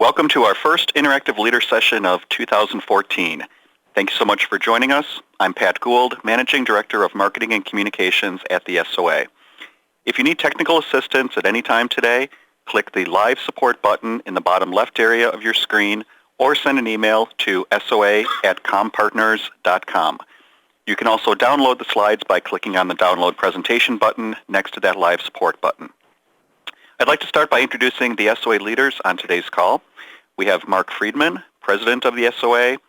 Welcome to our first interactive leader session of 2014. Thank you so much for joining us. I'm Pat Gould, Managing Director of Marketing and Communications at the SOA. If you need technical assistance at any time today, click the Live Support button in the bottom left area of your screen or send an email to soa@compartners.com. You can also download the slides by clicking on the Download Presentation button next to that Live Support button. I'd like to start by introducing the SOA leaders on today's call. We have Mark Freeman, President of the SOA,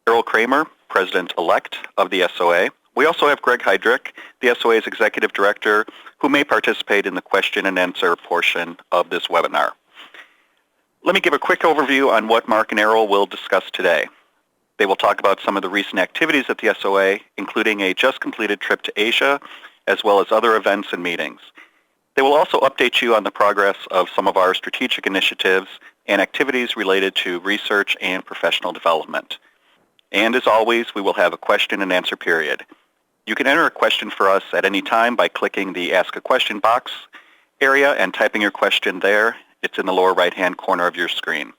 Errol Cramer, President-elect of the SOA. We also have Greg Heidrich, the SOA's Executive Director, who may participate in the question and answer portion of this webinar. Let me give a quick overview on what Mark and Errol will discuss today. They will talk about some of the recent activities at the SOA, including a just-completed trip to Asia, as well as other events and meetings. They will also update you on the progress of some of our strategic initiatives and activities related to research and professional development. And as always, we will have a question and answer period. You can enter a question for us at any time by clicking the Ask a Question box area and typing your question there. It's in the lower right-hand corner of your screen.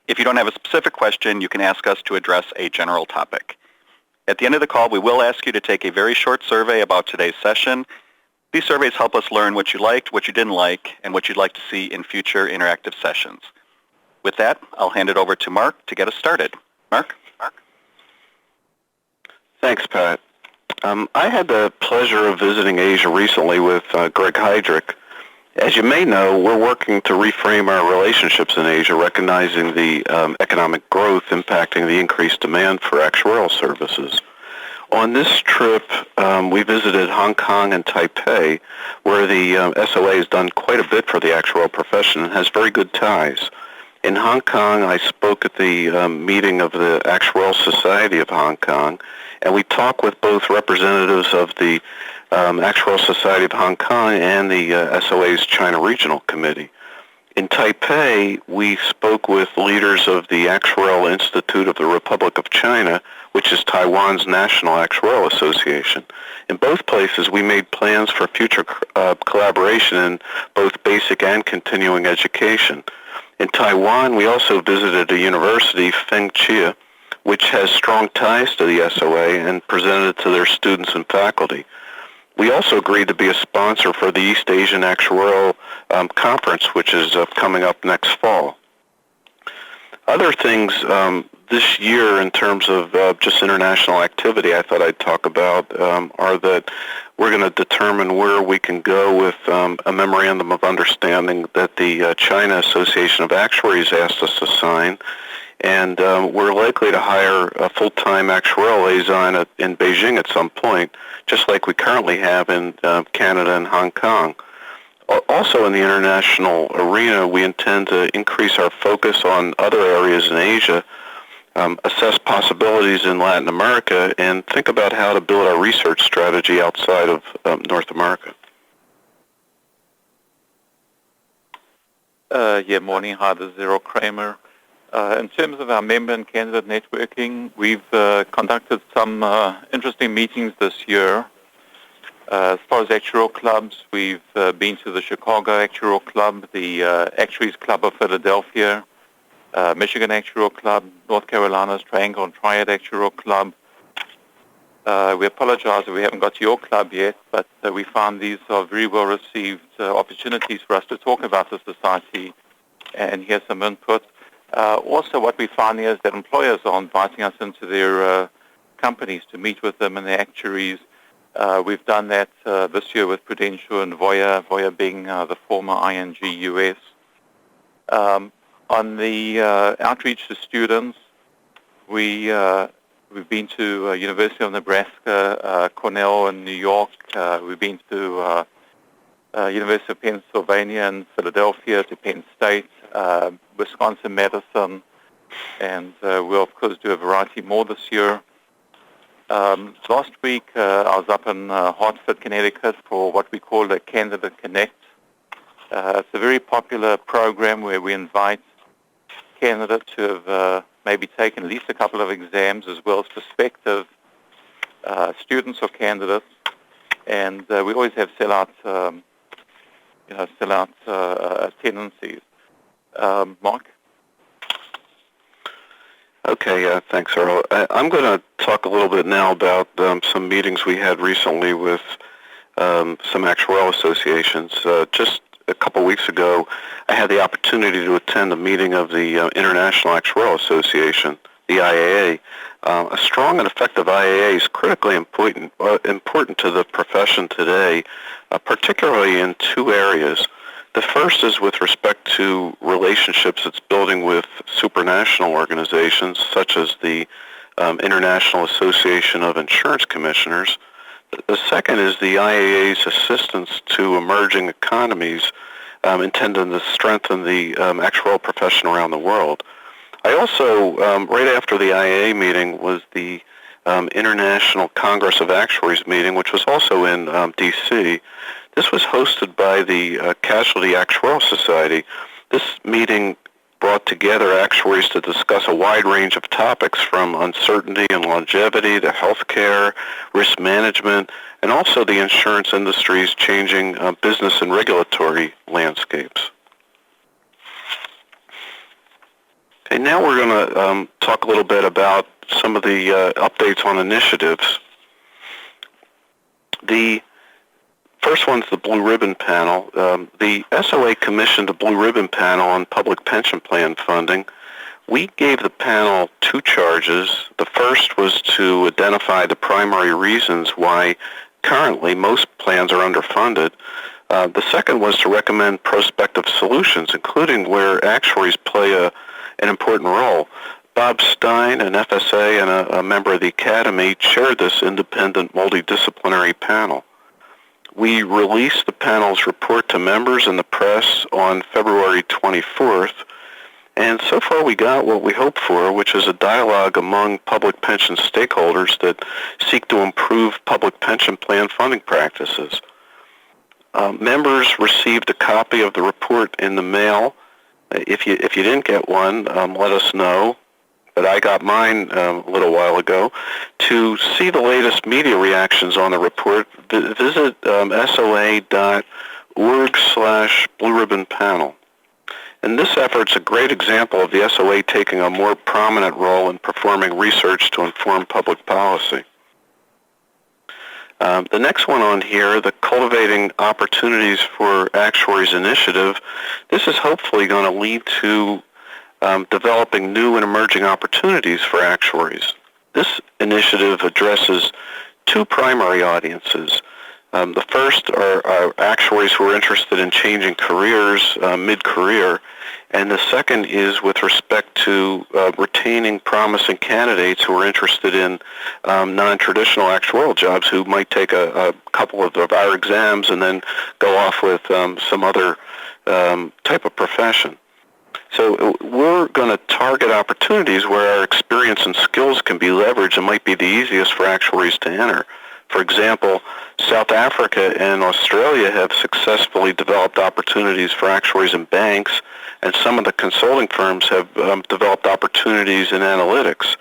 If you don't have a specific question, you can ask us to address a general topic. At the end of the call, we will ask you to take a very short survey about today's session. These surveys help us learn what you liked, what you didn't like, and what you'd like to see in future interactive sessions. With that, I'll hand it over to Mark to get us started. Mark? Thanks, Pat. I had the pleasure of visiting Asia recently with Greg Heidrich. As you may know, we're working to reframe our relationships in Asia, recognizing the economic growth impacting the increased demand for actuarial services. On this trip, we visited Hong Kong and Taipei, where the SOA has done quite a bit for the actuarial profession and has very good ties. In Hong Kong, I spoke at the meeting of the Actuarial Society of Hong Kong, and we talked with both representatives of the Actuarial Society of Hong Kong and the SOA's China Regional Committee. In Taipei, we spoke with leaders of the Actuarial Institute of the Republic of China, which is Taiwan's National Actuarial Association. In both places, we made plans for future collaboration in both basic and continuing education. In Taiwan, we also visited a university, Fengchia, which has strong ties to the SOA and presented it to their students and faculty. We also agreed to be a sponsor for the East Asian Actuarial Conference, which is coming up next fall. Other things this year in terms of just international activity I thought I'd talk about are that we're going to determine where we can go with a memorandum of understanding that the China Association of Actuaries asked us to sign, and we're likely to hire a full-time actuarial liaison in Beijing at some point, just like we currently have in Canada and Hong Kong. Also in the international arena, we intend to increase our focus on other areas in Asia, assess possibilities in Latin America, and think about how to build our research strategy outside of North America. Morning. Hi, this is Errol Cramer. In terms of our member and candidate networking, we've conducted some interesting meetings this year. As far as actuarial clubs, we've been to the Chicago Actuarial Club, the Actuaries Club of Philadelphia, Michigan Actuarial Club, North Carolina's Triangle and Triad Actuarial Club. We apologize that we haven't got to your club yet, but we found these are very well received opportunities for us to talk about the society and hear some input. Also, what we find is that employers are inviting us into their companies to meet with them and their actuaries. We've done that this year with Prudential and Voya being the former ING US. On the outreach to students, we've been to University of Nebraska, Cornell in New York. We've been to University of Pennsylvania and Philadelphia, to Penn State, Wisconsin-Madison, and we'll of course do a variety more this year. Last week, I was up in Hartford, Connecticut for what we call the Candidate Connect. It's a very popular program where we invite candidates who have maybe taken at least a couple of exams, as well as prospective students or candidates, and we always have sellout attendances. Mark? Okay, thanks, Errol. I'm going to talk a little bit now about some meetings we had recently with some actuarial associations. Just a couple weeks ago, I had the opportunity to attend a meeting of the International Actuarial Association, the IAA. A strong and effective IAA is critically important to the profession today, particularly in two areas. The first is with respect to relationships it's building with supranational organizations such as the International Association of Insurance Commissioners. The second is the IAA's assistance to emerging economies intended to strengthen the actuarial profession around the world. I also, right after the IAA meeting, was the International Congress of Actuaries meeting, which was also in D.C. This was hosted by the Casualty Actuarial Society. This meeting brought together actuaries to discuss a wide range of topics from uncertainty and longevity to healthcare, risk management, and also the insurance industry's changing business and regulatory landscapes. Okay, now we're going to talk a little bit about some of the updates on initiatives. The first one's the Blue Ribbon Panel. The SOA commissioned a Blue Ribbon Panel on public pension plan funding. We gave the panel two charges. The first was to identify the primary reasons why currently most plans are underfunded. The second was to recommend prospective solutions, including where actuaries play an important role. Bob Stein, an FSA and a member of the Academy, chaired this independent multidisciplinary panel. We released the panel's report to members and the press on February 24th, and so far we got what we hoped for, which is a dialogue among public pension stakeholders that seek to improve public pension plan funding practices. Members received a copy of the report in the mail. If you didn't get one, let us know. But I got mine a little while ago. To see the latest media reactions on the report, visit SOA.org/Blue Ribbon Panel. And this effort's a great example of the SOA taking a more prominent role in performing research to inform public policy. The next one on here, the Cultivating Opportunities for Actuaries initiative, this is hopefully going to lead to developing new and emerging opportunities for actuaries. This initiative addresses two primary audiences. The first are actuaries who are interested in changing careers mid-career, and the second is with respect to retaining promising candidates who are interested in non-traditional actuarial jobs, who might take a couple of our exams and then go off with some other type of profession. So we're going to target opportunities where our experience and skills can be leveraged and might be the easiest for actuaries to enter. For example, South Africa and Australia have successfully developed opportunities for actuaries in banks, and some of the consulting firms have developed opportunities in analytics.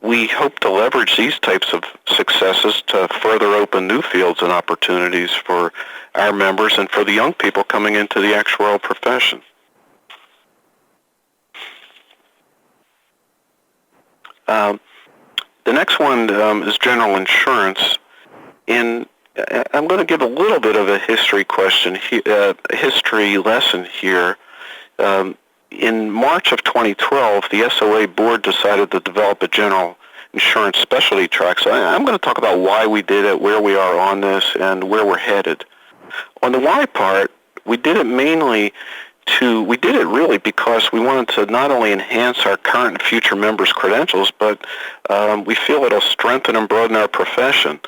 We hope to leverage these types of successes to further open new fields and opportunities for our members and for the young people coming into the actuarial profession. The next one is general insurance. I'm going to give a little bit of a history lesson here. In March of 2012, the SOA board decided to develop a general insurance specialty track. So I'm going to talk about why we did it, where we are on this, and where we're headed. On the why part, we did it really because we wanted to not only enhance our current and future members' credentials, but we feel it'll strengthen and broaden our profession.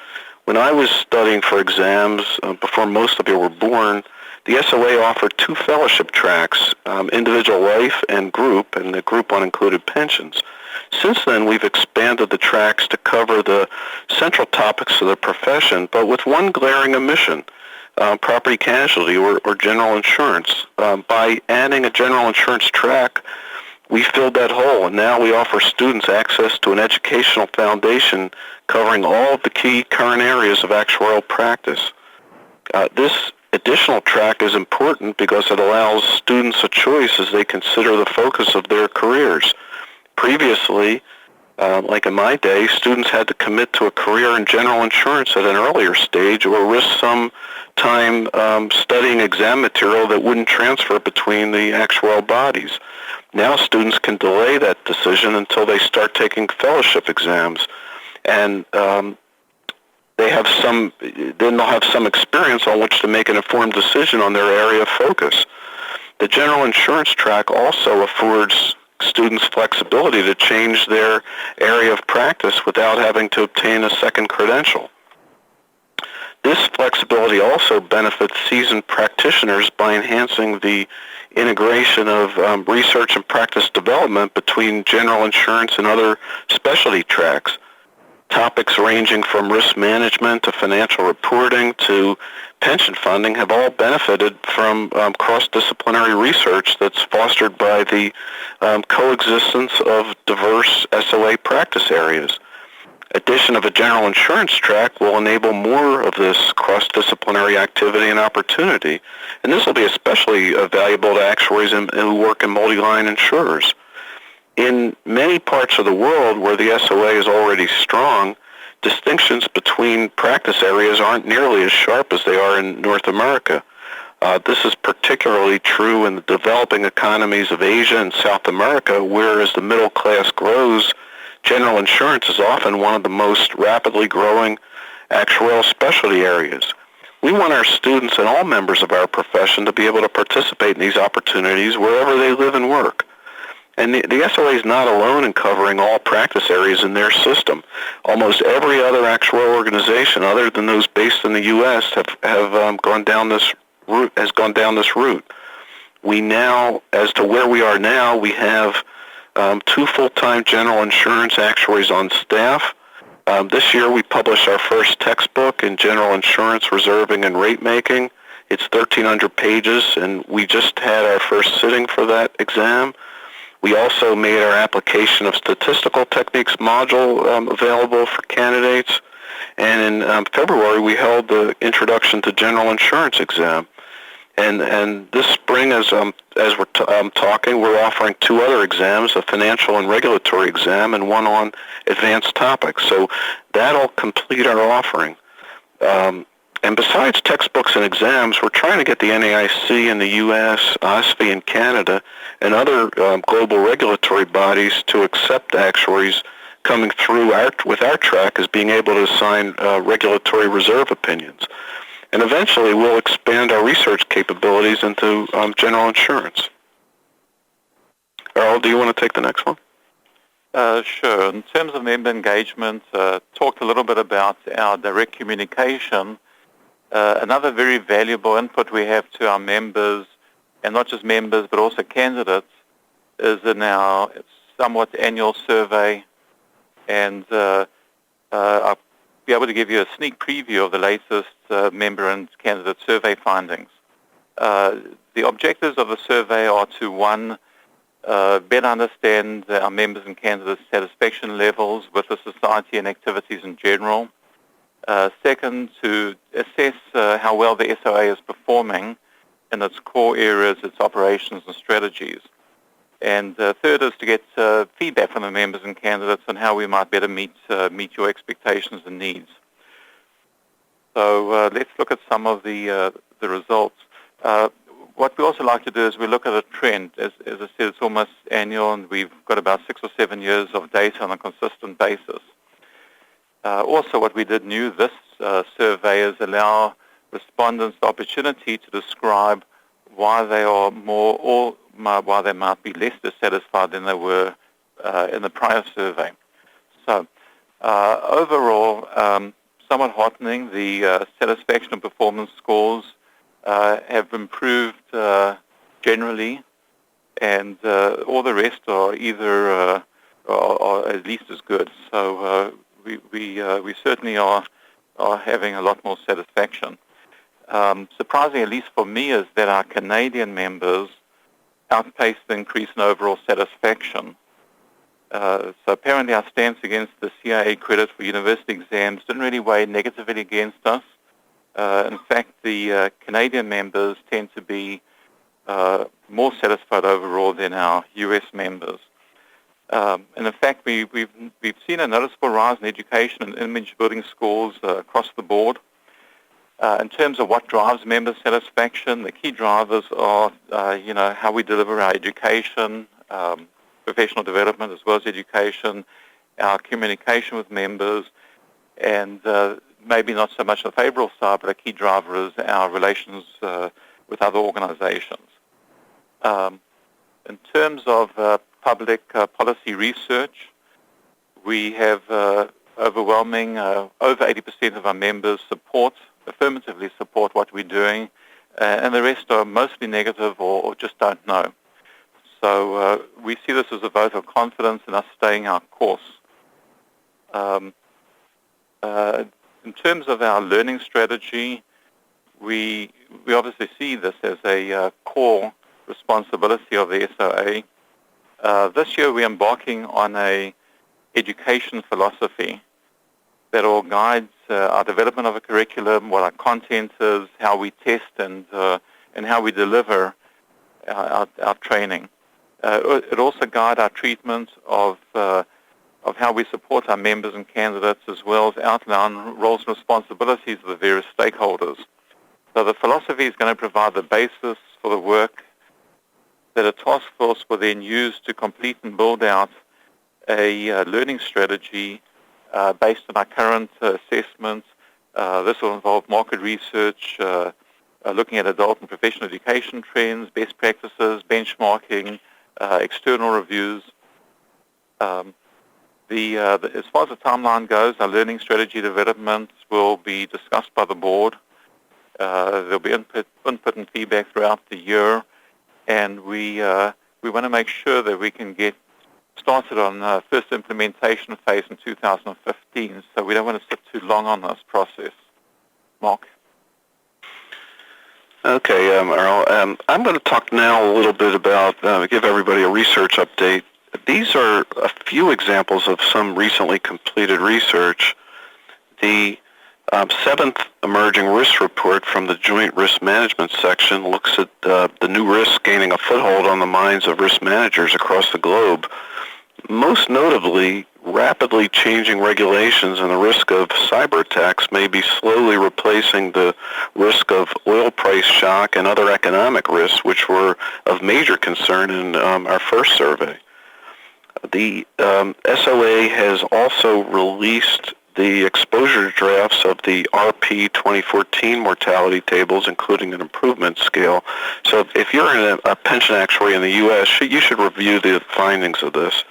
When I was studying for exams, before most of you were born, the SOA offered two fellowship tracks, individual life and the group one included pensions. Since then, we've expanded the tracks to cover the central topics of the profession, but with one glaring omission: property casualty or general insurance. By adding a general insurance track, we filled that hole, and now we offer students access to an educational foundation covering all of the key current areas of actuarial practice. This additional track is important because it allows students a choice as they consider the focus of their careers. Previously, like in my day, students had to commit to a career in general insurance at an earlier stage or risk some time studying exam material that wouldn't transfer between the actuarial bodies. Now students can delay that decision until they start taking fellowship exams, and then they'll have some experience on which to make an informed decision on their area of focus. The general insurance track also affords students flexibility to change their area of practice without having to obtain a second credential. This flexibility also benefits seasoned practitioners by enhancing the integration of research and practice development between general insurance and other specialty tracks. Topics ranging from risk management to financial reporting to pension funding have all benefited from cross-disciplinary research that's fostered by the coexistence of diverse SOA practice areas. Addition of a general insurance track will enable more of this cross-disciplinary activity and opportunity, and this will be especially valuable to actuaries who work in multi-line insurers. In many parts of the world where the SOA is already strong, distinctions between practice areas aren't nearly as sharp as they are in North America. This is particularly true in the developing economies of Asia and South America, where as the middle class grows, general insurance is often one of the most rapidly growing actuarial specialty areas. We want our students and all members of our profession to be able to participate in these opportunities wherever they live and work. And the SOA is not alone in covering all practice areas in their system. Almost every other actuarial organization, other than those based in the U.S., have gone down this route. We now, as to where we are now, we have 2 full-time general insurance actuaries on staff. This year we published our first textbook in general insurance reserving and rate making. It's 1,300 pages, and we just had our first sitting for that exam. We also made our application of statistical techniques module available for candidates. And in February, we held the Introduction to General Insurance exam. And this spring, as we're talking, we're offering 2 other exams, a financial and regulatory exam and one on advanced topics. So that'll complete our offering. And besides textbooks and exams, we're trying to get the NAIC in the U.S., OSFI in Canada, and other global regulatory bodies to accept actuaries coming through with our track as being able to assign regulatory reserve opinions. And eventually we'll expand our research capabilities into general insurance. Errol, do you want to take the next one? Sure. In terms of member engagement, talked a little bit about our direct communication. Another very valuable input we have to our members, and not just members but also candidates, is in our somewhat annual survey, and I'll be able to give you a sneak preview of the latest member and candidate survey findings. The objectives of the survey are to, 1, better understand our members and candidates' satisfaction levels with the society and activities in general. Second, to assess how well the SOA is performing in its core areas, its operations and strategies. And third is to get feedback from the members and candidates on how we might better meet your expectations and needs. So let's look at some of the results. What we also like to do is we look at a trend. As I said, it's almost annual, and we've got about 6 or 7 years of data on a consistent basis. Also, what we did new this survey is allow respondents the opportunity to describe why they are more or why they might be less dissatisfied than they were in the prior survey. So overall, somewhat heartening, the satisfaction and performance scores have improved generally, and all the rest are either are at least as good. So we certainly are having a lot more satisfaction. Surprising, at least for me, is that our Canadian members outpaced the increase in overall satisfaction. So apparently our stance against the CIA credit for university exams didn't really weigh negatively against us. In fact, the Canadian members tend to be more satisfied overall than our U.S. members. And in fact, we've seen a noticeable rise in education and image building scores across the board. In terms of what drives member satisfaction, the key drivers are, how we deliver our education, professional development as well as education, our communication with members, and maybe not so much the favorable side, but a key driver is our relations with other organizations. In terms of public policy research, we have overwhelming, over 80% of our members affirmatively support what we're doing, and the rest are mostly negative or just don't know. So we see this as a vote of confidence in us staying our course. In terms of our learning strategy, we obviously see this as a core responsibility of the SOA. This year we're embarking on a education philosophy that all guides our development of a curriculum, what our content is, how we test, and how we deliver our training. It also guides our treatment of how we support our members and candidates, as well as outline roles and responsibilities of the various stakeholders. So the philosophy is going to provide the basis for the work that a task force will then use to complete and build out a learning strategy based on our current assessments. This will involve market research, looking at adult and professional education trends, best practices, benchmarking, external reviews. As far as the timeline goes, our learning strategy development will be discussed by the board. There'll be input and feedback throughout the year, and we want to make sure that we can get started on first implementation phase in 2015, so we don't want to sit too long on this process. Mark? Okay, Errol. I'm going to talk now a little bit about, give everybody a research update. These are a few examples of some recently completed research. The seventh Emerging Risk Report from the Joint Risk Management section looks at the new risks gaining a foothold on the minds of risk managers across the globe. Most notably, rapidly changing regulations and the risk of cyber attacks may be slowly replacing the risk of oil price shock and other economic risks, which were of major concern in our first survey. The SOA has also released the exposure drafts of the RP 2014 mortality tables, including an improvement scale. So if you're a pension actuary in the U.S., you should review the findings of this.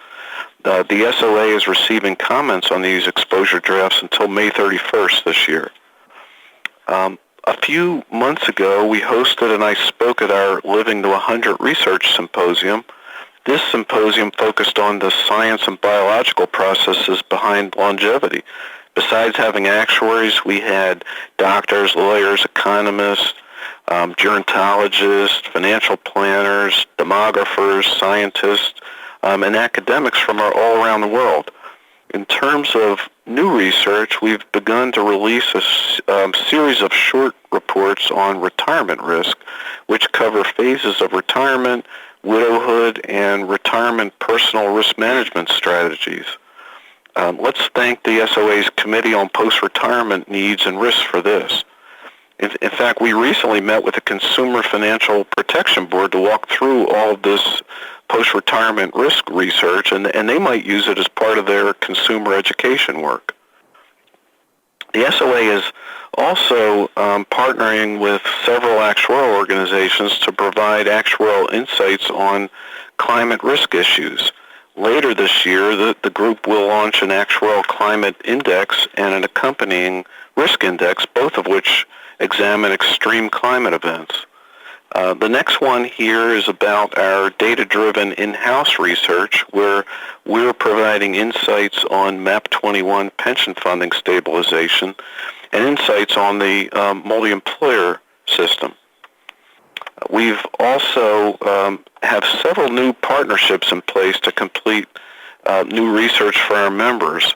The SOA is receiving comments on these exposure drafts until May 31st this year. A few months ago, we hosted and I spoke at our Living to 100 research symposium. This symposium focused on the science and biological processes behind longevity. Besides having actuaries, we had doctors, lawyers, economists, gerontologists, financial planners, demographers, scientists, and academics from all around the world. In terms of new research, we've begun to release a series of short reports on retirement risk, which cover phases of retirement, widowhood, and retirement personal risk management strategies. Let's thank the SOA's Committee on Post-Retirement Needs and Risks for this. In fact, we recently met with the Consumer Financial Protection Board to walk through all of this post-retirement risk research, and they might use it as part of their consumer education work. The SOA is also partnering with several actuarial organizations to provide actuarial insights on climate risk issues. Later this year, the group will launch an actuarial climate index and an accompanying risk index, both of which examine extreme climate events. The next one here is about our data-driven in-house research, where we're providing insights on MAP 21 pension funding stabilization and insights on the multi-employer system. We've also have several new partnerships in place to complete new research for our members.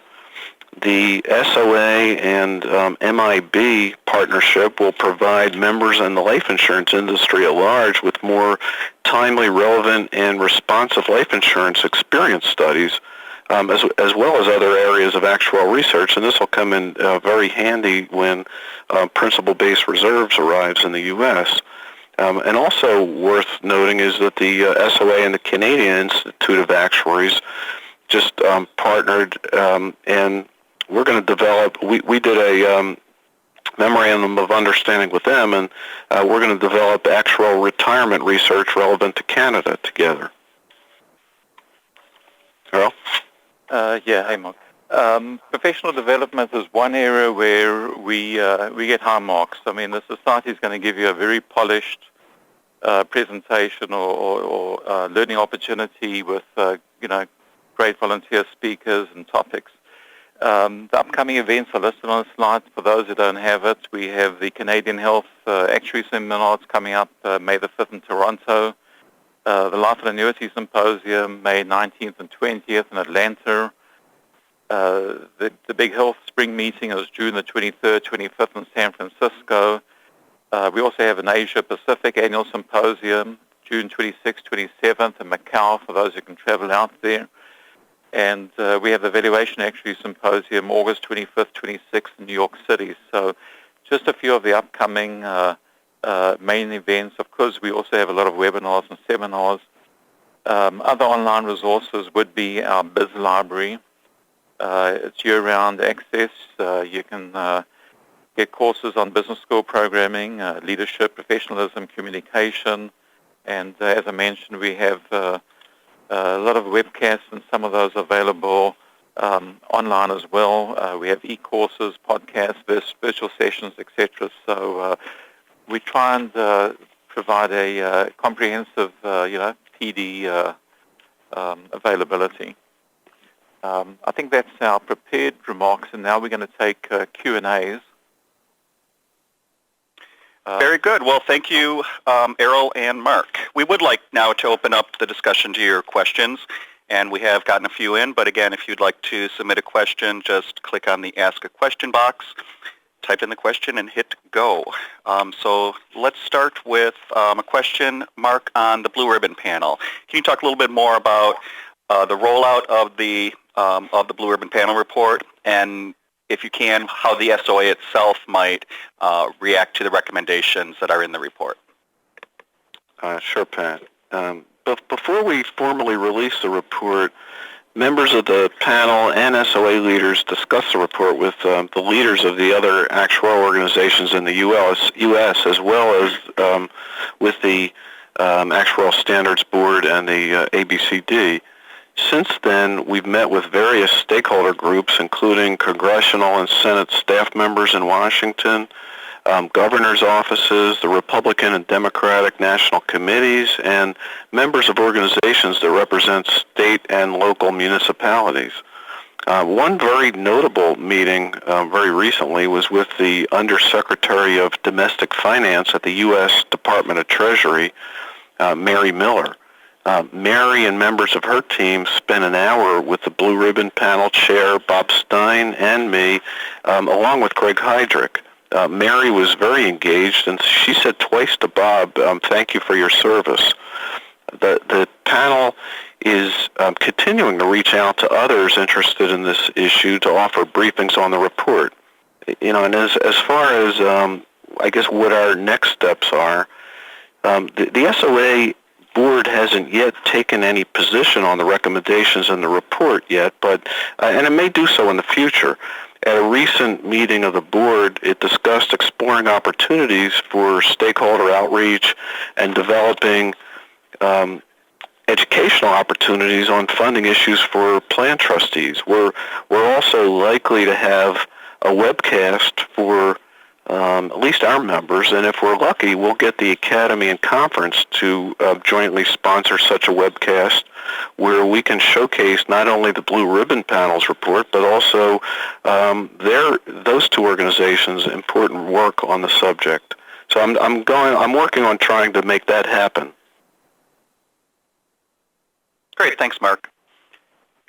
the SOA and MIB partnership will provide members in the life insurance industry at large with more timely, relevant, and responsive life insurance experience studies, as well as other areas of actuarial research. And this will come in very handy when principal-based reserves arrives in the U.S. And also worth noting is that the SOA and the Canadian Institute of Actuaries just partnered, and we're going to develop, we did a memorandum of understanding with them, and we're going to develop actual retirement research relevant to Canada together. Errol? Yeah, hey, Mark. Professional development is one area where we get high marks. I mean, the society is going to give you a very polished presentation or learning opportunity with, great volunteer speakers and topics. The upcoming events are listed on the slide. For those who don't have it, we have the Canadian Health Actuary Seminars coming up May the 5th in Toronto. The Life and Annuity Symposium, May 19th and 20th in Atlanta. The Big Health Spring Meeting is June the 23rd, 25th in San Francisco. We also have an Asia Pacific Annual Symposium, June 26th, 27th in Macau for those who can travel out there. And we have the Valuation Actuary Symposium, August 25th, 26th in New York City. So just a few of the upcoming main events. Of course, we also have a lot of webinars and seminars. Other online resources would be our Biz Library. It's year-round access. You can get courses on business school programming, leadership, professionalism, communication. And as I mentioned, we have a lot of webcasts, and some of those available online as well. We have e-courses, podcasts, virtual sessions, etc. So we try and provide a comprehensive, PD availability. I think that's our prepared remarks, and now we're going to take Q&As. Very good. Well, thank you, Errol and Mark. We would like now to open up the discussion to your questions, and we have gotten a few in. But again, if you'd like to submit a question, just click on the Ask a Question box, type in the question, and hit Go. So let's start with a question, Mark, on the Blue Ribbon Panel. Can you talk a little bit more about the rollout of the Blue Ribbon Panel report, and if you can, how the SOA itself might react to the recommendations that are in the report? Sure, Pat. But before we formally release the report, members of the panel and SOA leaders discuss the report with the leaders of the other actuarial organizations in the U.S. as well as with the Actuarial Standards Board and the ABCD. Since then, we've met with various stakeholder groups, including congressional and Senate staff members in Washington, governors' offices, the Republican and Democratic national committees, and members of organizations that represent state and local municipalities. One very notable meeting very recently was with the Undersecretary of Domestic Finance at the U.S. Department of Treasury, Mary Miller. Mary and members of her team spent an hour with the Blue Ribbon Panel Chair, Bob Stein, and me, along with Greg Heidrich. Mary was very engaged, and she said twice to Bob, thank you for your service. The panel is continuing to reach out to others interested in this issue to offer briefings on the report. And as far as, I guess, what our next steps are, the SOA board hasn't yet taken any position on the recommendations in the report yet, but and it may do so in the future. At a recent meeting of the board, it discussed exploring opportunities for stakeholder outreach and developing educational opportunities on funding issues for plan trustees. We're also likely to have a webcast for at least our members, and if we're lucky, we'll get the Academy and Conference to jointly sponsor such a webcast where we can showcase not only the Blue Ribbon Panel's report, but also those two organizations' important work on the subject. So I'm working on trying to make that happen. Great, thanks, Mark.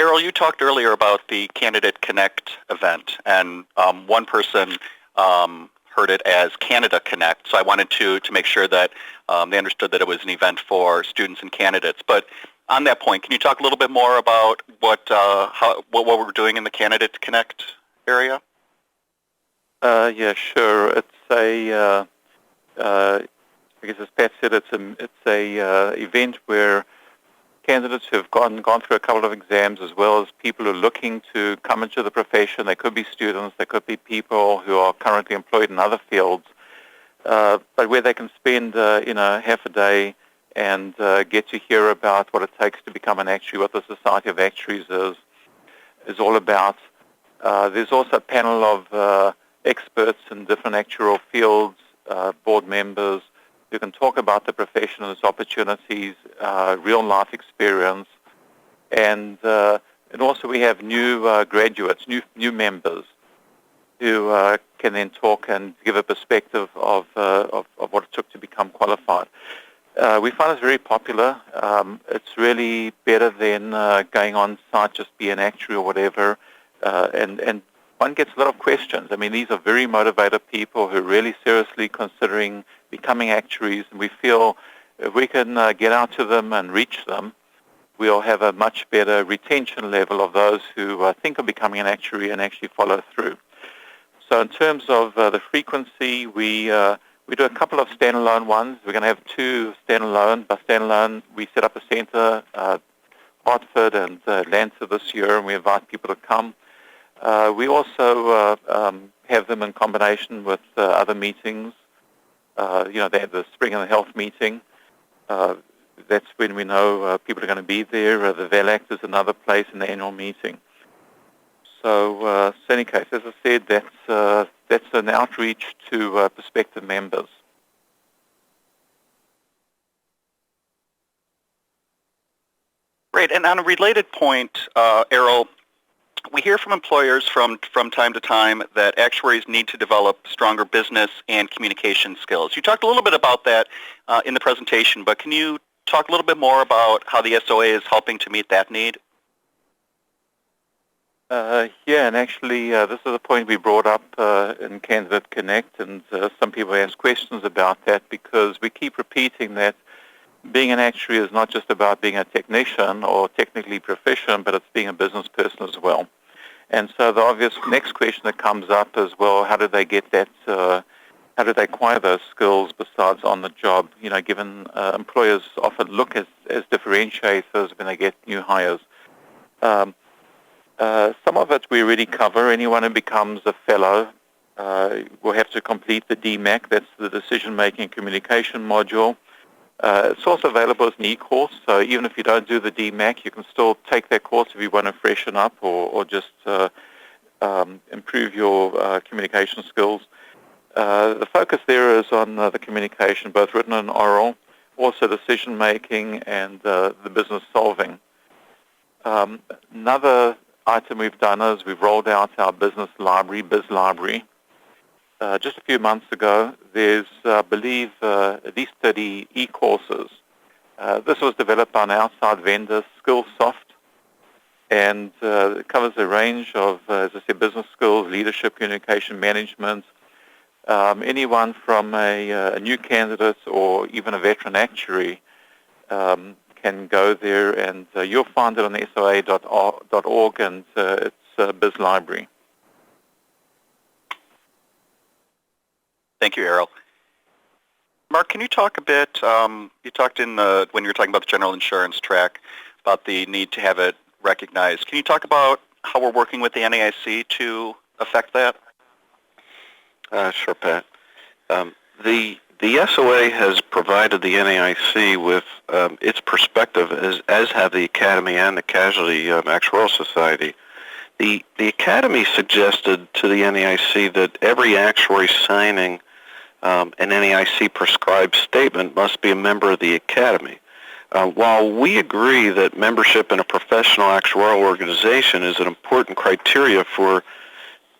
Errol, you talked earlier about the Candidate Connect event, and one person heard it as Canada Connect, so I wanted to make sure that they understood that it was an event for students and candidates. But on that point, can you talk a little bit more about what we're doing in the Candidate Connect area? Yeah, sure. It's a, I guess as Pat said, it's a event where candidates who have gone through a couple of exams, as well as people who are looking to come into the profession. They could be students, they could be people who are currently employed in other fields, but where they can spend half a day and get to hear about what it takes to become an actuary, what the Society of Actuaries is all about. There's also a panel of experts in different actuarial fields, board members, who can talk about the profession and its opportunities, real-life experience, and also we have new graduates, new members, who can then talk and give a perspective of what it took to become qualified. We find it's very popular. It's really better than going on site, just be an actuary or whatever, and one gets a lot of questions. I mean, these are very motivated people who are really seriously considering becoming actuaries, and we feel if we can get out to them and reach them, we'll have a much better retention level of those who think of becoming an actuary and actually follow through. So in terms of the frequency, we do a couple of standalone ones. We're going to have 2 standalone. By standalone, we set up a center, Hartford and Atlanta this year, and we invite people to come. We also have them in combination with other meetings. They have the Spring and the Health meeting. That's when we know people are going to be there. The VELAC is another place in the annual meeting. So, in any case, as I said, that's an outreach to prospective members. Great. And on a related point, Errol, we hear from employers from time to time that actuaries need to develop stronger business and communication skills. You talked a little bit about that in the presentation, but can you talk a little bit more about how the SOA is helping to meet that need? Yeah, and actually this is a point we brought up in Candidate Connect, and some people ask questions about that because we keep repeating that being an actuary is not just about being a technician or technically proficient, but it's being a business person as well. And so the obvious next question that comes up is, well, how do they get that, how do they acquire those skills besides on the job? You know, given employers often look as differentiators when they get new hires. Some of it we already cover. Anyone who becomes a fellow will have to complete the DMAC. That's the decision-making and communication module. It's also available as an e-course, so even if you don't do the DMAC, you can still take that course if you want to freshen up or just improve your communication skills. The focus there is on the communication, both written and oral, also decision-making and the business solving. Another item we've done is we've rolled out our business library, Biz Library. Just a few months ago, there's, I believe, at least 30 e-courses. This was developed by an outside vendor, Skillsoft, and it covers a range of, as I said, business skills, leadership, communication, management. Anyone from a new candidate or even a veteran actuary can go there, and you'll find it on SOA.org, and it's Biz Library. Thank you, Errol. Mark, can you talk a bit, you talked when you were talking about the general insurance track, about the need to have it recognized. Can you talk about how we're working with the NAIC to affect that? Sure, Pat. The SOA has provided the NAIC with its perspective, as have the Academy and the Casualty Actuarial Society. The Academy suggested to the NAIC that every actuary signing an NAIC prescribed statement must be a member of the Academy. While we agree that membership in a professional actuarial organization is an important criteria for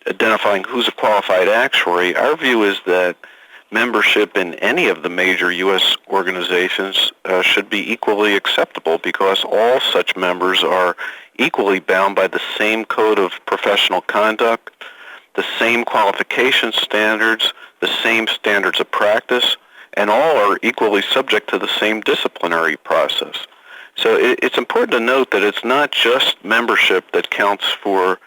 identifying who's a qualified actuary, our view is that membership in any of the major U.S. organizations should be equally acceptable because all such members are equally bound by the same code of professional conduct, the same qualification standards, the same standards of practice, and all are equally subject to the same disciplinary process. So it's important to note that it's not just membership that counts for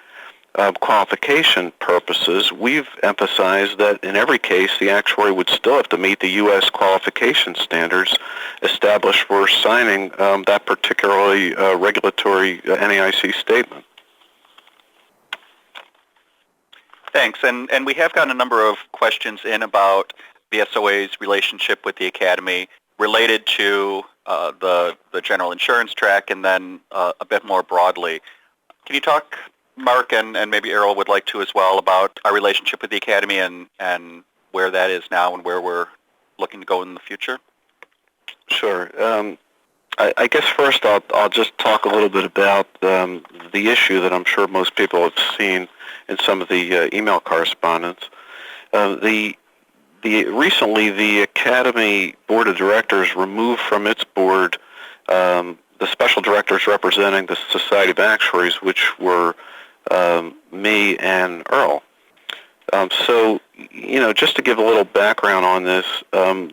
qualification purposes. We've emphasized that in every case, the actuary would still have to meet the U.S. qualification standards established for signing that particularly regulatory NAIC statement. Thanks. And we have gotten a number of questions in about the SOA's relationship with the Academy related to the general insurance track and then a bit more broadly. Can you talk, Mark, and maybe Errol would like to as well, about our relationship with the Academy and where that is now and where we're looking to go in the future? Sure. I guess first I'll just talk a little bit about the issue that I'm sure most people have seen in some of the email correspondence. Recently, the Academy Board of Directors removed from its board the special directors representing the Society of Actuaries, which were me and Errol. So, just to give a little background on this,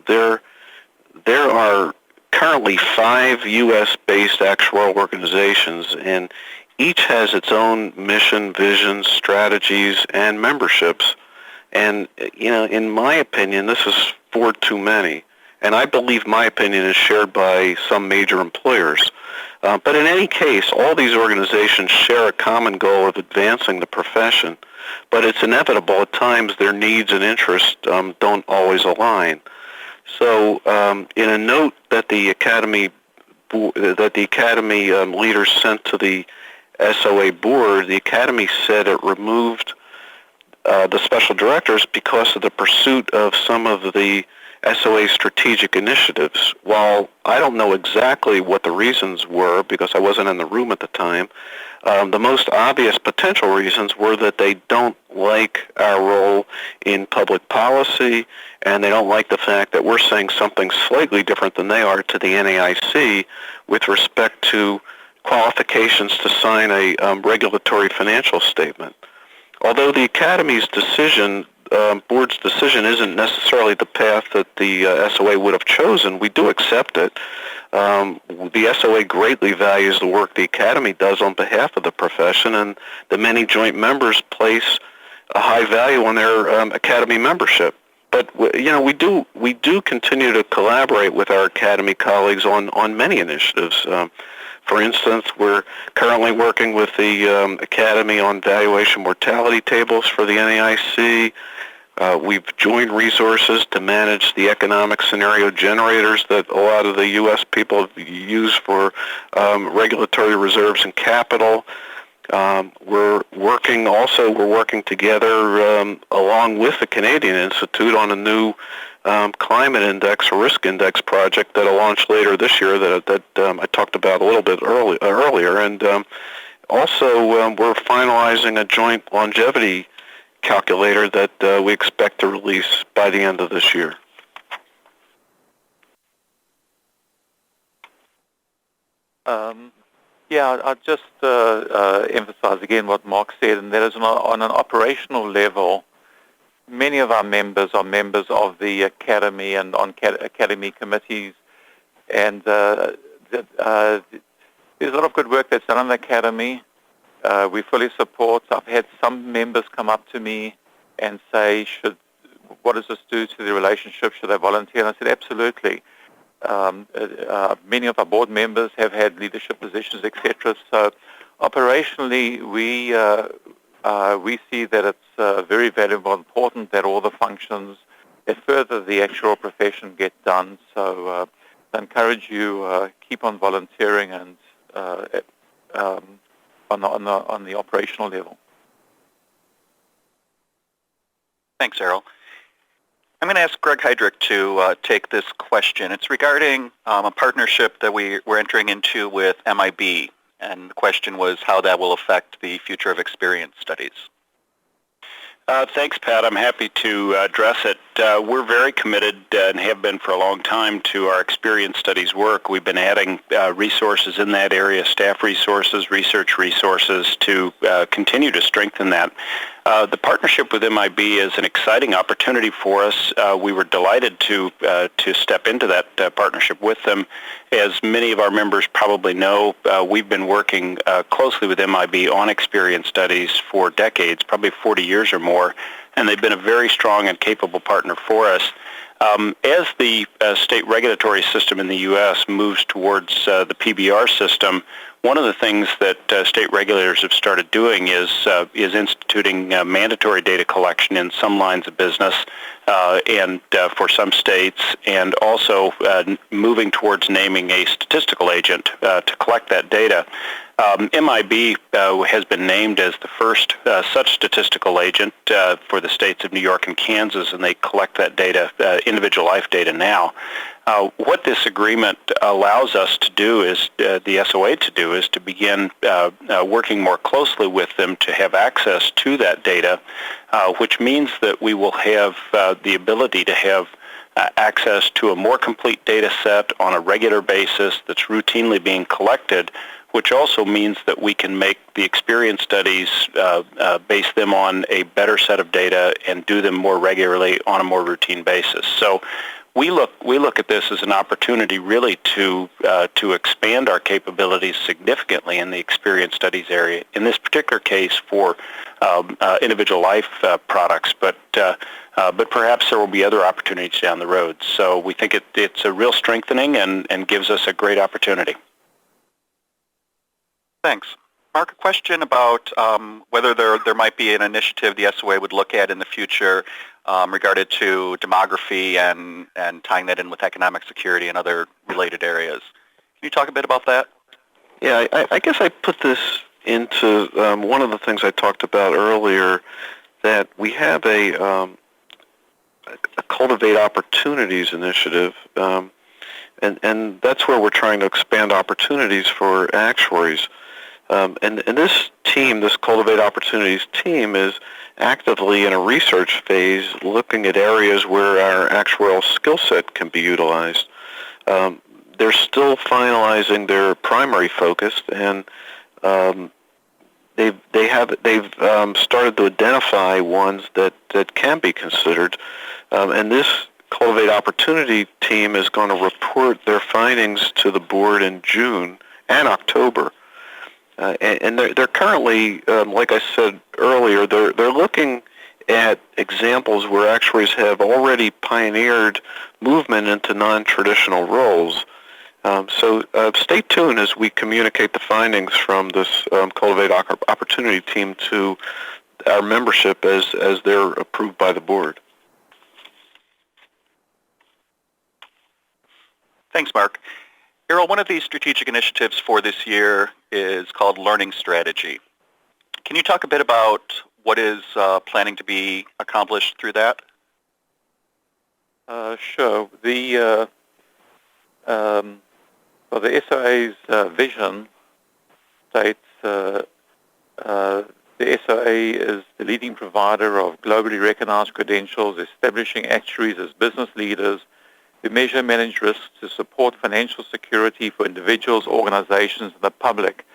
there are currently 5 U.S.-based actuarial organizations, and each has its own mission, visions, strategies, and memberships. And, in my opinion, this is 4 too many. And I believe my opinion is shared by some major employers. But in any case, all these organizations share a common goal of advancing the profession. But it's inevitable at times their needs and interests don't always align. So in a note that the Academy leaders sent to the SOA board, the Academy said it removed the special directors because of the pursuit of some of the SOA strategic initiatives. While I don't know exactly what the reasons were because I wasn't in the room at the time, the most obvious potential reasons were that they don't like our role in public policy, and they don't like the fact that we're saying something slightly different than they are to the NAIC with respect to qualifications to sign a regulatory financial statement. Although the Academy's decision, board's decision, isn't necessarily the path that the SOA would have chosen, we do accept it. The SOA greatly values the work the Academy does on behalf of the profession, and the many joint members place a high value on their Academy membership. But we do continue to collaborate with our Academy colleagues on many initiatives. For instance, we're currently working with the Academy on valuation mortality tables for the NAIC. We've joined resources to manage the economic scenario generators that a lot of the U.S. people use for regulatory reserves and capital. We're working together along with the Canadian Institute on a new climate index or risk index project that'll launch later this year that I talked about a little bit earlier. And also we're finalizing a joint longevity calculator that we expect to release by the end of this year. I'll just emphasize again what Mark said, and that is on an operational level, many of our members are members of the Academy and on Academy committees, and there's a lot of good work that's done on the Academy. We fully support. I've had some members come up to me and say, what does this do to the relationship? Should they volunteer? And I said, absolutely. Many of our board members have had leadership positions, etc. So operationally, we see that it's very valuable and important that all the functions that further the actual profession get done. So I encourage you keep on volunteering and on the operational level. Thanks, Errol. I'm going to ask Greg Heidrich to take this question. It's regarding a partnership that we're entering into with MIB, and the question was how that will affect the future of experience studies. Thanks, Pat. I'm happy to address it. we're very committed and have been for a long time to our experience studies work. We've been adding resources in that area, staff resources, research resources, to continue to strengthen that. The partnership with MIB is an exciting opportunity for us. We were delighted to step into that partnership with them. As many of our members probably know, we've been working closely with MIB on experience studies for decades, probably 40 years or more, and they've been a very strong and capable partner for us. As the state regulatory system in the U.S. moves towards the PBR system, one of the things that state regulators have started doing is instituting mandatory data collection in some lines of business and for some states, and also moving towards naming a statistical agent to collect that data. MIB has been named as the first such statistical agent for the states of New York and Kansas, and they collect that data, individual life data now. What this agreement allows us to do is, the SOA to do, is to begin working more closely with them to have access to that data, which means that we will have the ability to have access to a more complete data set on a regular basis that's routinely being collected, which also means that we can make the experience studies, base them on a better set of data and do them more regularly on a more routine basis. So we look at this as an opportunity really to expand our capabilities significantly in the experience studies area, in this particular case for individual life products, but perhaps there will be other opportunities down the road. So we think it's a real strengthening and gives us a great opportunity. Thanks. Mark, a question about whether there might be an initiative the SOA would look at in the future regarded to demography and tying that in with economic security and other related areas. Can you talk a bit about that? Yeah, I guess I put this into one of the things I talked about earlier, that we have a Cultivate Opportunities initiative, and that's where we're trying to expand opportunities for actuaries. And this team, this Cultivate Opportunities team, is actively in a research phase looking at areas where our actuarial skill set can be utilized. They're still finalizing their primary focus, and they've started to identify ones that can be considered. And this Cultivate Opportunity team is going to report their findings to the board in June and October. And they're currently, like I said earlier, they're looking at examples where actuaries have already pioneered movement into non-traditional roles. So stay tuned as we communicate the findings from this Cultivate Opportunity team to our membership as they're approved by the board. Thanks, Mark. Errol, one of these strategic initiatives for this year is called Learning Strategy. Can you talk a bit about what is planning to be accomplished through that? Sure. The SOA's vision states the SOA is the leading provider of globally recognized credentials, establishing actuaries as business leaders who measure and manage risks to support financial security for individuals, organizations, and the public.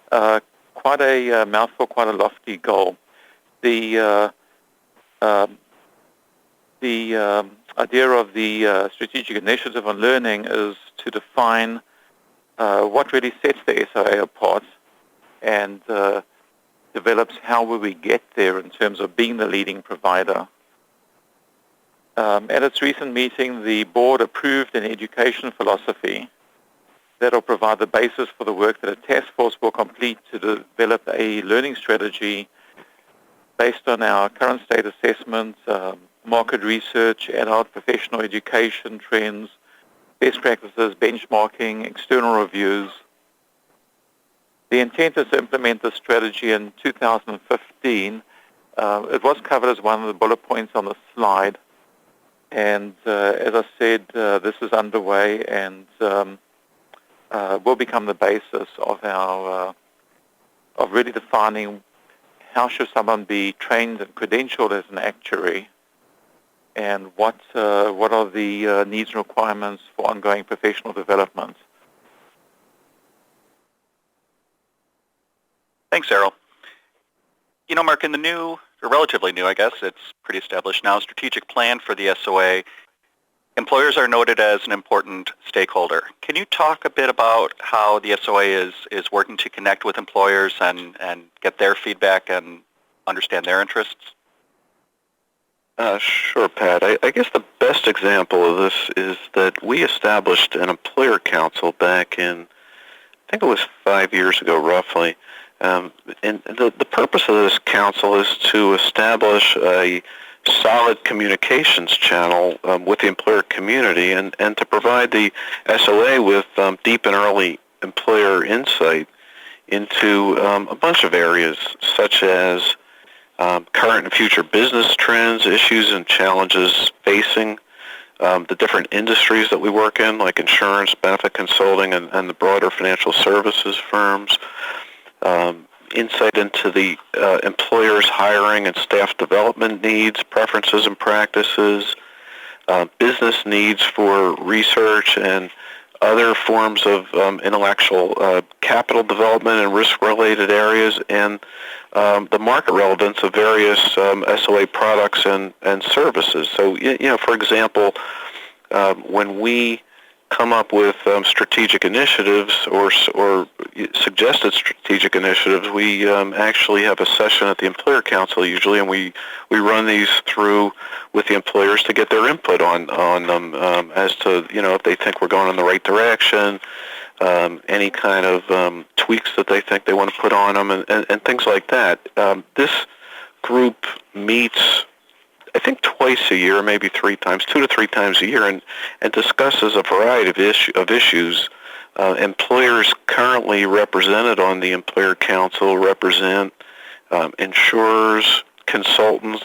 Quite a mouthful, quite a lofty goal. The idea of the strategic initiative on learning is to define what really sets the SOA apart and develops how will we get there in terms of being the leading provider. At its recent meeting, the board approved an education philosophy that will provide the basis for the work that a task force will complete to develop a learning strategy based on our current state assessment, market research, adult professional education trends, best practices, benchmarking, external reviews. The intent is to implement this strategy in 2015. It was covered as one of the bullet points on the slide. And as I said, this is underway and will become the basis of our of really defining how should someone be trained and credentialed as an actuary, and what are the needs and requirements for ongoing professional development. Thanks, Errol. You know, Mark, in the new, or relatively new, I guess, it's pretty established now, strategic plan for the SOA, employers are noted as an important stakeholder. Can you talk a bit about how the SOA is working to connect with employers and get their feedback and understand their interests? Sure, Pat. I guess the best example of this is that we established an employer council back in, I think it was 5 years ago, roughly. And the purpose of this council is to establish a solid communications channel with the employer community and to provide the SOA with deep and early employer insight into a bunch of areas such as current and future business trends, issues and challenges facing the different industries that we work in, like insurance, benefit consulting, and the broader financial services firms. Insight into the employer's hiring and staff development needs, preferences and practices, business needs for research and other forms of intellectual capital development and risk-related areas, and the market relevance of various SOA products and services. So, you know, for example, when we come up with strategic initiatives or suggested strategic initiatives, we actually have a session at the Employer Council usually, and we run these through with the employers to get their input on them as to, you know, if they think we're going in the right direction, any kind of tweaks that they think they want to put on them, and things like that. This group meets, I think, twice a year, maybe 3 times, 2 to 3 times a year, and discusses a variety of issues. Employers currently represented on the Employer Council represent insurers, consultants,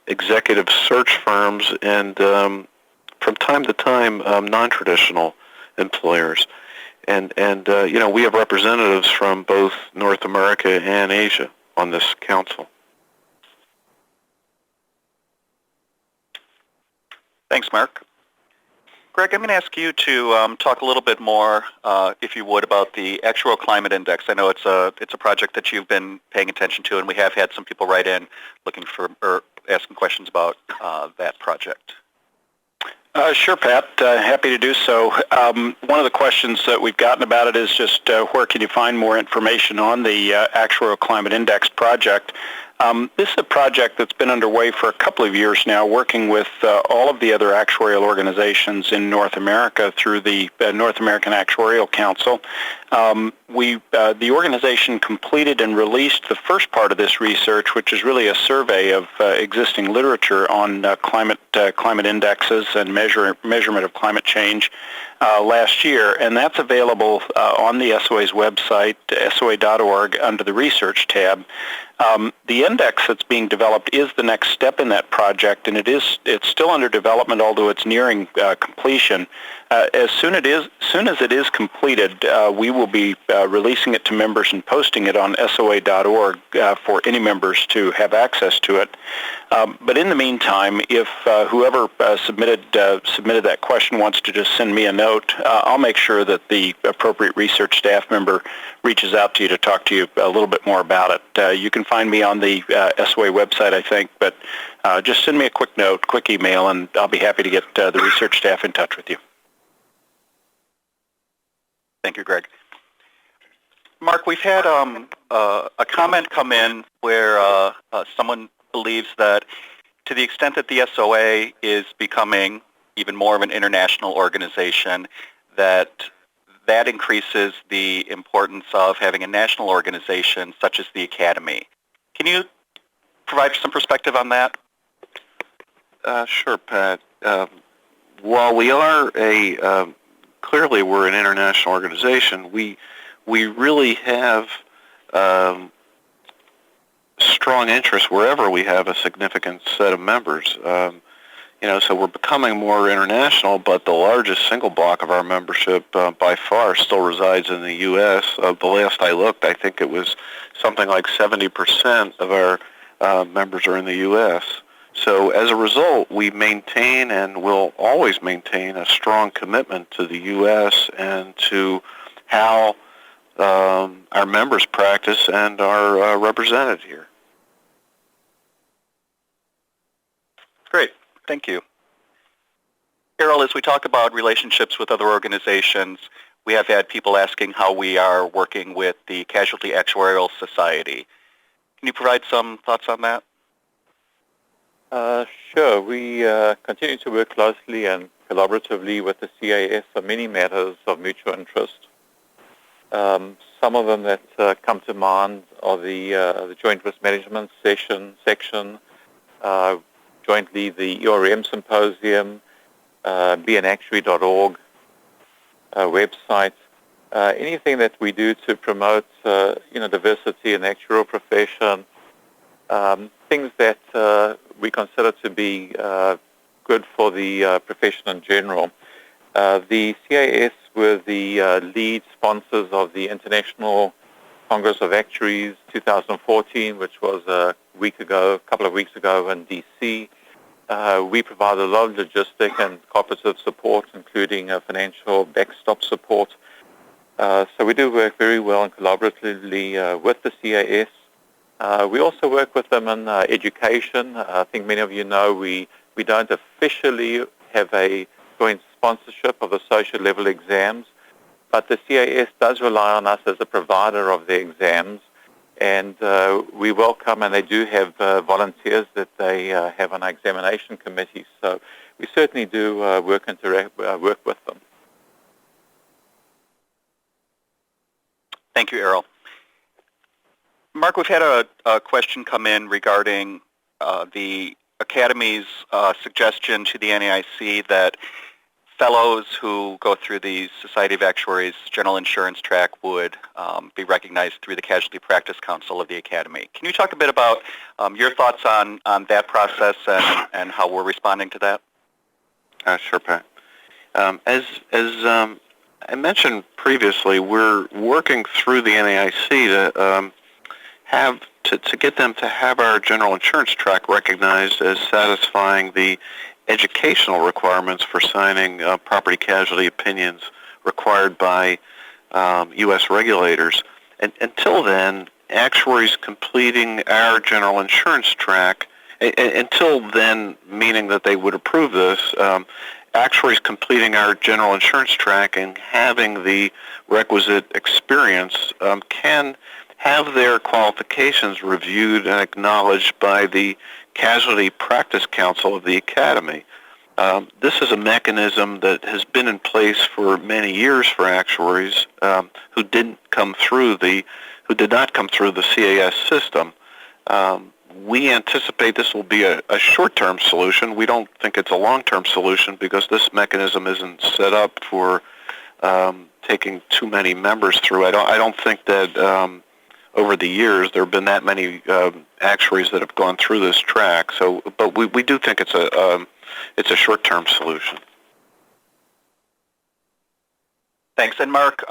executive search firms, and from time to time, non-traditional employers. And you know, we have representatives from both North America and Asia on this council. Thanks, Mark. Greg, I'm going to ask you to talk a little bit more, if you would, about the Actuarial Climate Index. I know it's a project that you've been paying attention to, and we have had some people write in looking for or asking questions about that project. Sure, Pat. Happy to do so. One of the questions that we've gotten about it is just where can you find more information on the Actuarial Climate Index project. This is a project that's been underway for a couple of years now, working with all of the other actuarial organizations in North America through the North American Actuarial Council. The organization completed and released the first part of this research, which is really a survey of existing literature on climate indexes and measurement of climate change last year, and that's available on the SOA's website, SOA.org, under the Research tab. The index that's being developed is the next step in that project, and it's still under development, although it's nearing completion. As soon as it is completed, we will be releasing it to members and posting it on SOA.org for any members to have access to it. But in the meantime, if whoever submitted that question wants to just send me a note, I'll make sure that the appropriate research staff member reaches out to you to talk to you a little bit more about it. You can find me on the SOA website, I think, but just send me a quick note, quick email, and I'll be happy to get the research staff in touch with you. Thank you, Greg. Mark, we've had a comment come in where someone believes that to the extent that the SOA is becoming even more of an international organization, that increases the importance of having a national organization such as the Academy. Can you provide some perspective on that? Sure, Pat. While we are clearly we're an international organization, we really have strong interest wherever we have a significant set of members. So we're becoming more international, but the largest single block of our membership by far still resides in the U.S. The last I looked, I think it was something like 70% of our members are in the U.S. So as a result, we maintain and will always maintain a strong commitment to the U.S. and to how our members practice and are represented here. Great. Thank you. Errol, as we talk about relationships with other organizations, we have had people asking how we are working with the Casualty Actuarial Society. Can you provide some thoughts on that? Sure. We continue to work closely and collaboratively with the CAS on many matters of mutual interest. Some of them that come to mind are the Joint Risk Management section, jointly the ERM Symposium, beanactuary.org website, anything that we do to promote diversity in the actuarial profession, things that we consider to be good for the profession in general. The CAS were the lead sponsors of the International Congress of Actuaries 2014, which was a couple of weeks ago in D.C. We provide a lot of logistic and cooperative support, including financial backstop support. So we do work very well and collaboratively with the CAS. We also work with them in education. I think many of you know we don't officially have a joint sponsorship of the social level exams, but the CAS does rely on us as a provider of the exams, and we welcome, and they do have volunteers that they have on our examination committee. So we certainly do work with them. Thank you, Errol. Mark, we've had a question come in regarding the Academy's suggestion to the NAIC that fellows who go through the Society of Actuaries General Insurance track would be recognized through the Casualty Practice Council of the Academy. Can you talk a bit about your thoughts on that process and how we're responding to that? Sure, Pat. As I mentioned previously, we're working through the NAIC to get them to have our general insurance track recognized as satisfying the educational requirements for signing property casualty opinions required by U.S. regulators. And until then, actuaries completing our general insurance track, until then, meaning that they would approve this, actuaries completing our general insurance track and having the requisite experience can have their qualifications reviewed and acknowledged by the Casualty Practice Council of the Academy. This is a mechanism that has been in place for many years for actuaries who did not come through the CAS system. We anticipate this will be a short-term solution. We don't think it's a long-term solution because this mechanism isn't set up for taking too many members through. I don't think that over the years there have been that many actuaries that have gone through this track. So, but we do think it's a short-term solution. Thanks. And Mark,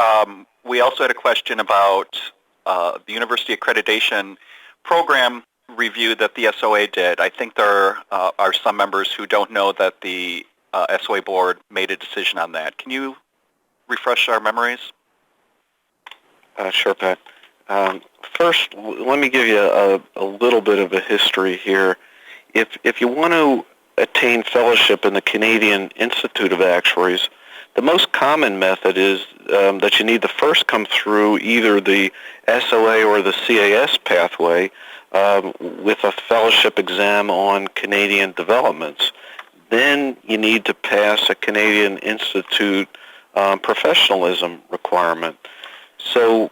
we also had a question about the University Accreditation program review that the SOA did. I think there are some members who don't know that the SOA board made a decision on that. Can you refresh our memories? Sure, Pat. First, let me give you a little bit of a history here. If you want to attain fellowship in the Canadian Institute of Actuaries, the most common method is that you need to first come through either the SOA or the CAS pathway with a fellowship exam on Canadian developments. Then you need to pass a Canadian Institute professionalism requirement. So,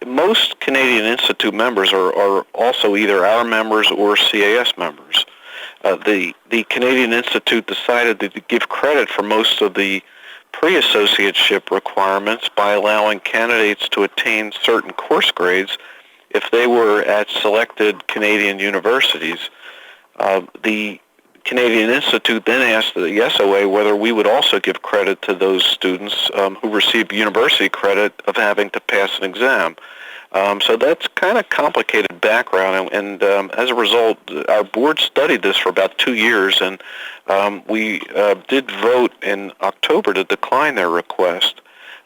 most Canadian Institute members are also either our members or CAS members. The Canadian Institute decided to give credit for most of the pre-associateship requirements by allowing candidates to attain certain course grades if they were at selected Canadian universities. The Canadian Institute then asked the SOA whether we would also give credit to those students who received university credit of having to pass an exam. So that's kind of complicated background, and as a result, our board studied this for about 2 years, and we did vote in October to decline their request.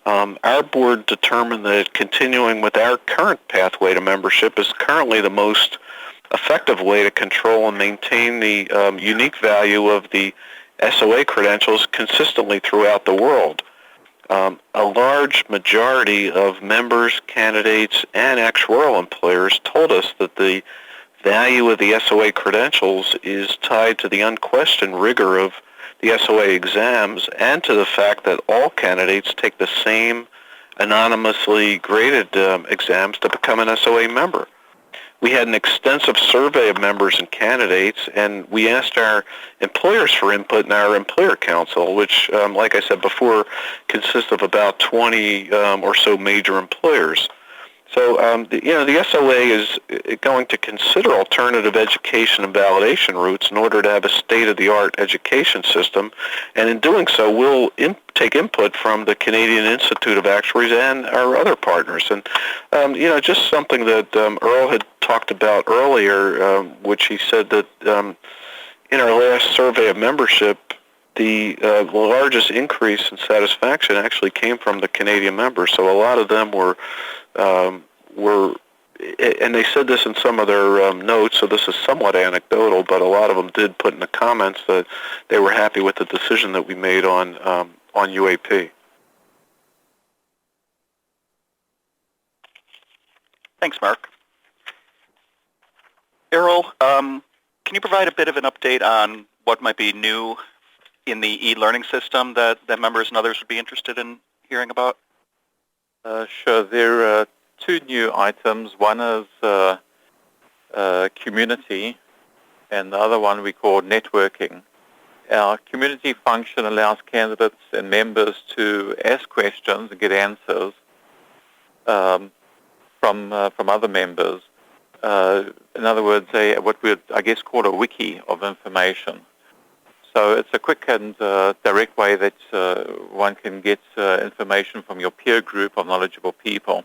Our board determined that continuing with our current pathway to membership is currently the most effective way to control and maintain the unique value of the SOA credentials consistently throughout the world. A large majority of members, candidates, and actuarial employers told us that the value of the SOA credentials is tied to the unquestioned rigor of the SOA exams and to the fact that all candidates take the same anonymously graded exams to become an SOA member. We had an extensive survey of members and candidates, and we asked our employers for input in our employer council, which, like I said before, consists of about 20 or so major employers. So, the SOA is going to consider alternative education and validation routes in order to have a state-of-the-art education system, and in doing so, we'll take input from the Canadian Institute of Actuaries and our other partners. And, just something that Errol had talked about earlier, which he said that in our last survey of membership, the largest increase in satisfaction actually came from the Canadian members. So a lot of them were, and they said this in some of their notes, so this is somewhat anecdotal, but a lot of them did put in the comments that they were happy with the decision that we made on UAP. Thanks, Mark. Errol, can you provide a bit of an update on what might be new in the e-learning system that members and others would be interested in hearing about? Sure. There are two new items. One is community, and the other one we call networking. Our community function allows candidates and members to ask questions and get answers from other members. In other words, what we'd, I guess, call a wiki of information. So it's a quick and direct way that one can get information from your peer group of knowledgeable people.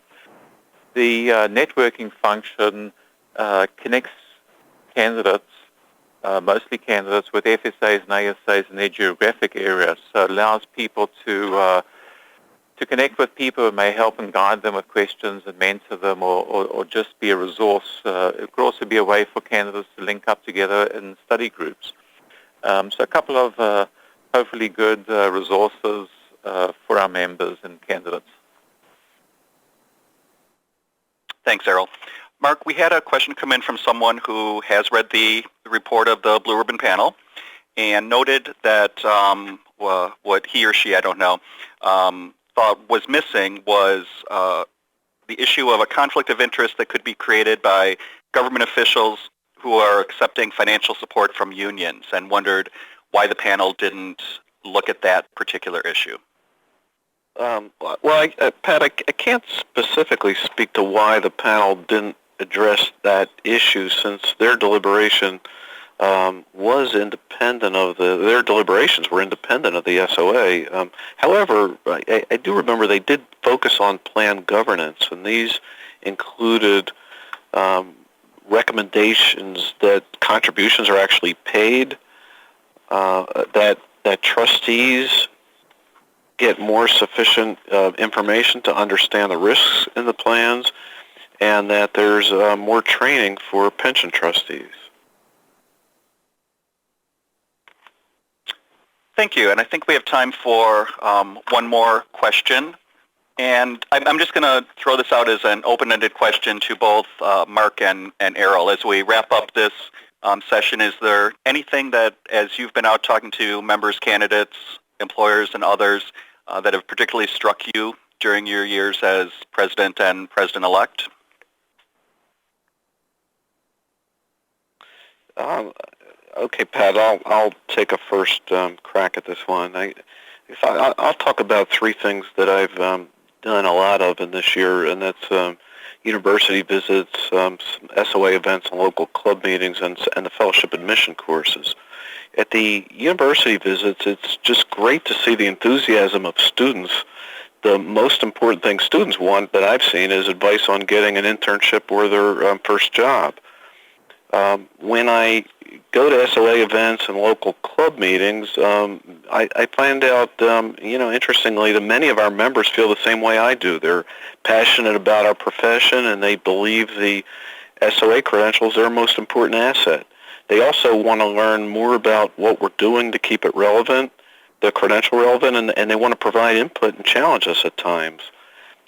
The networking function connects candidates, mostly candidates, with FSAs and ASAs in their geographic areas. So it allows people to connect with people who may help and guide them with questions and mentor them or just be a resource. It could also be a way for candidates to link up together in study groups. So a couple of hopefully good resources for our members and candidates. Thanks, Errol. Mark, we had a question come in from someone who has read the report of the Blue Ribbon panel and noted that what he or she, I don't know, thought was missing was the issue of a conflict of interest that could be created by government officials who are accepting financial support from unions, and wondered why the panel didn't look at that particular issue. Pat, I can't specifically speak to why the panel didn't address that issue, since their deliberation was independent of their deliberations were independent of the SOA. However, I do remember they did focus on plan governance, and these included recommendations that contributions are actually paid, that trustees get more sufficient information to understand the risks in the plans, and that there's more training for pension trustees. Thank you, and I think we have time for one more question. And I'm just going to throw this out as an open-ended question to both Mark and Errol. As we wrap up this session, is there anything that, as you've been out talking to members, candidates, employers, and others, that have particularly struck you during your years as president and president-elect? Okay, Pat, I'll take a first crack at this one. I'll talk about three things that I've done a lot of in this year, and that's university visits, SOA events and local club meetings, and the fellowship admission courses. At the university visits, it's just great to see the enthusiasm of students the most important thing students want that I've seen is advice on getting an internship or their first job. When I go to SOA events and local club meetings, I find out, interestingly, that many of our members feel the same way I do. They're passionate about our profession, and they believe the SOA credentials are our most important asset. They also want to learn more about what we're doing to keep it relevant, the credential relevant, and they want to provide input and challenge us at times.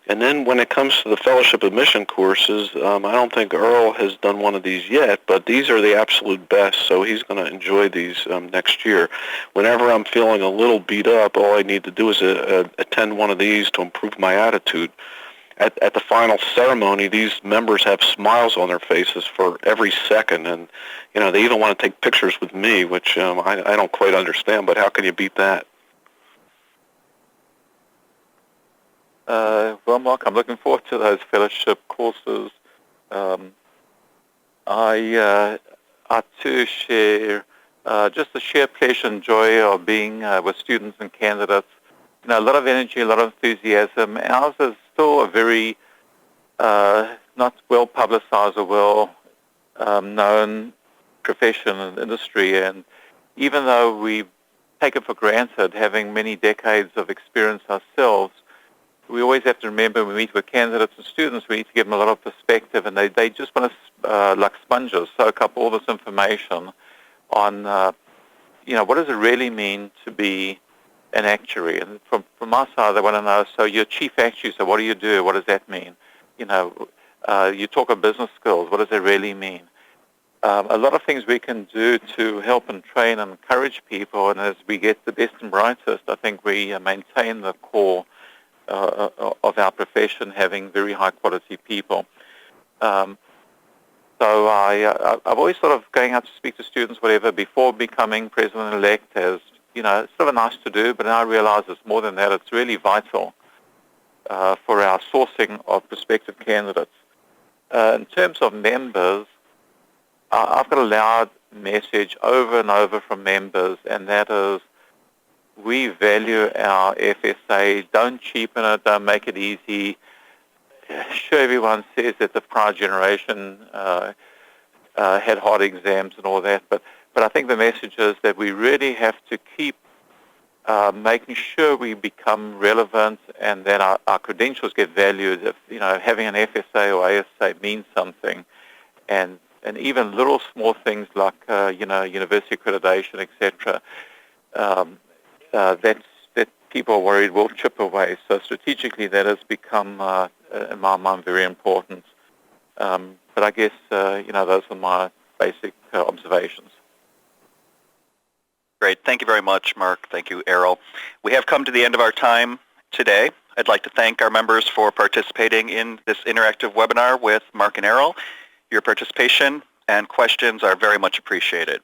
And then when it comes to the fellowship admission courses, I don't think Errol has done one of these yet, but these are the absolute best, so he's going to enjoy these next year. Whenever I'm feeling a little beat up, all I need to do is attend one of these to improve my attitude. At the final ceremony, these members have smiles on their faces for every second, and they even want to take pictures with me, which I don't quite understand, but how can you beat that? Well, Mark, I'm looking forward to those fellowship courses. I too share just the sheer pleasure and joy of being with students and candidates. A lot of energy, a lot of enthusiasm. Ours is still a very not well publicized or well known profession and industry, and even though we take it for granted, having many decades of experience ourselves, we always have to remember when we meet with candidates and students, we need to give them a lot of perspective, and they just want to, like sponges, soak up all this information on, what does it really mean to be an actuary? And from my side, they want to know, so you're chief actuary, so what do you do? What does that mean? You talk of business skills. What does that really mean? A lot of things we can do to help and train and encourage people, and as we get the best and brightest, I think we maintain the core of our profession, having very high-quality people. So I've always sort of going out to speak to students, whatever, before becoming president-elect as, it's sort of nice to do, but now I realize it's more than that. It's really vital for our sourcing of prospective candidates. In terms of members, I've got a loud message over and over from members, and that is, we value our FSA. Don't cheapen it. Don't make it easy. Sure, everyone says that the prior generation had hard exams and all that, but I think the message is that we really have to keep making sure we become relevant and that our credentials get valued. If, having an FSA or ASA means something, and even little small things like university accreditation, etc. That people are worried will chip away. So strategically, that has become, in my mind, very important. But I guess, those are my basic observations. Great. Thank you very much, Mark. Thank you, Errol. We have come to the end of our time today. I'd like to thank our members for participating in this interactive webinar with Mark and Errol. Your participation and questions are very much appreciated.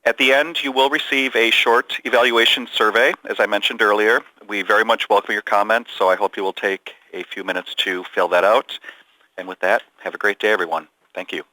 At the end, you will receive a short evaluation survey, as I mentioned earlier. We very much welcome your comments, so I hope you will take a few minutes to fill that out. And with that, have a great day, everyone. Thank you.